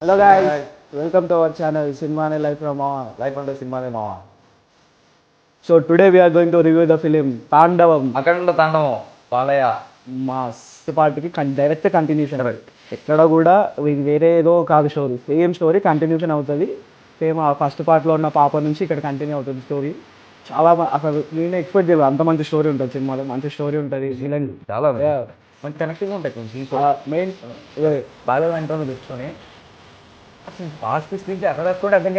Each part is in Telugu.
Hello guys, welcome to our channel Cinema and Life from Mama. Life అంటే సినిమానే మావా. So today we are going to review the film Tandavam. అఖండ తాండవం బాలయ్య. మాస్ పార్ట్కి డైరెక్ట్ కంటిన్యూషన్. ఎక్కడ కూడా వేరే ఏదో కాదు స్టోరీ, సేమ్ స్టోరీ కంటిన్యూషన్ అవుతుంది. సేమ్ ఆ ఫస్ట్ పార్ట్లో ఉన్న పాప నుంచి ఇక్కడ కంటిన్యూ అవుతుంది స్టోరీ. చాలా అసలు నేను ఎక్స్పెక్ట్ చేయలేదు అంత మంచి స్టోరీ ఉంటుంది సినిమాలో. మంచి స్టోరీ ఉంటుంది. చాలా మంచి కనెక్టింగ్ ఉంటాయి కొంచెం. మెయిన్ బాలయ్య వెంటనే తెచ్చుకొని ఫాస్ట్ స్పీడ్ అక్కడ కూడా అర్థం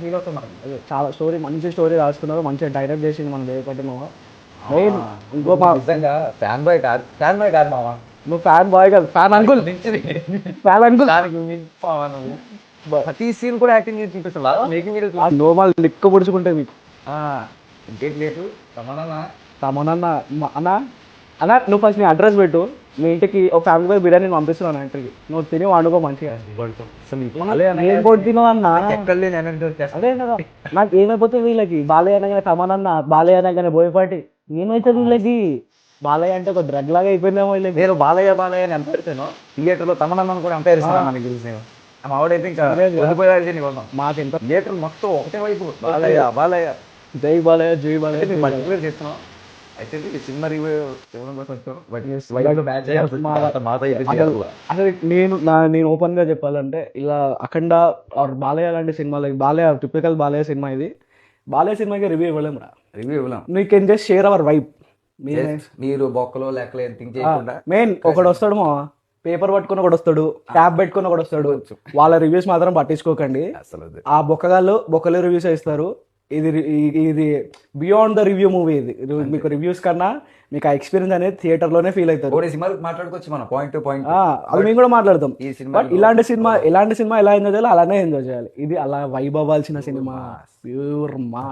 ఫీల్ అవుతున్నాం. చాలా స్టోరీ, మంచి స్టోరీ రాసుకున్నారు. మంచిగా డైరెక్ట్ చేసింది మన దేవపట్టిన. మెయిన్ ఇంకో నిజంగా ఫ్యాన్ బాయ్ కాదు మావా. నువ్వు ఫ్యాన్ బాయ్ కాదు, ఫ్యాన్ అంకుల్. ఫ్యాన్ అంకుల్ ప్రతి సీన్ కూడా యాక్టింగ్ చేసి చూపిస్తా. మేకింగ్ నోమాల్ లిక్క పొడుచుకుంటుంది మీకు. ఇంకేం లేదు తమనన్న అన్న అన్న నువ్వు ఫస్ట్ నీ అడ్రస్ పెట్టు. మీ ఇంటికి ఒక ఫ్యామిలీ బాయ్ బిర్యానీ పంపిస్తున్నాను ఇంటికి. నువ్వు తిని వండుకో మంచిగా. ఏం కొట్టి తినవు అన్న. అదే కదా నాకు ఏమైపోతుంది వీళ్ళకి. బాలయ్య అనగానే తమనన్న, బాలయ్య అనగానే బోయపాటి. ఏమవుతుంది వీళ్ళకి? బాలయ్య అంటే ఒక డ్రగ్ లాగా అయిపోయిందేమో వీళ్ళకి. నేను బాలయ్య అని ఎంత పెడతాను థియేటర్లో తమనన్న కూడా అంత ఇస్తాను మనకి తెలిసి. ఆవిడైతే ఇంకా మాకు ఎంత థియేటర్ మొత్తం ఒకటే వైపు బాలయ్య జై బాలయ్య జై బాలయ్య మల్టిప్లై చేస్తున్నాం. అయితే సినిమా రివ్యూ అసలు నేను ఓపెన్ గా చెప్పాలంటే ఇలా అఖండ ఆర్ బాలయ్య లాంటి సినిమాలు, బాలయ్య టిపికల్ బాలయ్య సినిమా ఇది. బాలయ్య సినిమాకి రివ్యూ ఇవ్వలేము రా. రివ్యూ ఇవ్వలేం. We can just share our vibe. మీరు బొక్కలో లెక్కలు థింక్ చేయకుండా మెయిన్ ఒకడు వస్తాడు మా పేపర్ పట్టుకుని ఒకడు వస్తాడు, ట్యాబ్ పెట్టుకుని ఒకడు వస్తాడు. వాళ్ళ రివ్యూస్ మాత్రం పట్టించుకోకండి. అసలు ఆ బొక్కలు రివ్యూస్ ఇస్తారు. ఇది బియాండ్ ద రివ్యూ మూవీ. ఇది మీకు రివ్యూస్ కన్నా మీకు ఆ ఎక్స్పీరియన్స్ అనేది థియేటర్ లోనే ఫీల్ అవుతారు. సినిమాలు మాట్లాడుకోవచ్చు మనం పాయింట్ టు పాయింట్. అది మేము కూడా మాట్లాడతాం. ఈ సినిమా ఎలాంటి సినిమా ఎలా ఎంజాయ్ చేయాలో అలానే ఎంజాయ్ చేయాలి. ఇది అలా వైబ్ అవ్వాల్సిన సినిమా. ప్యూర్ మా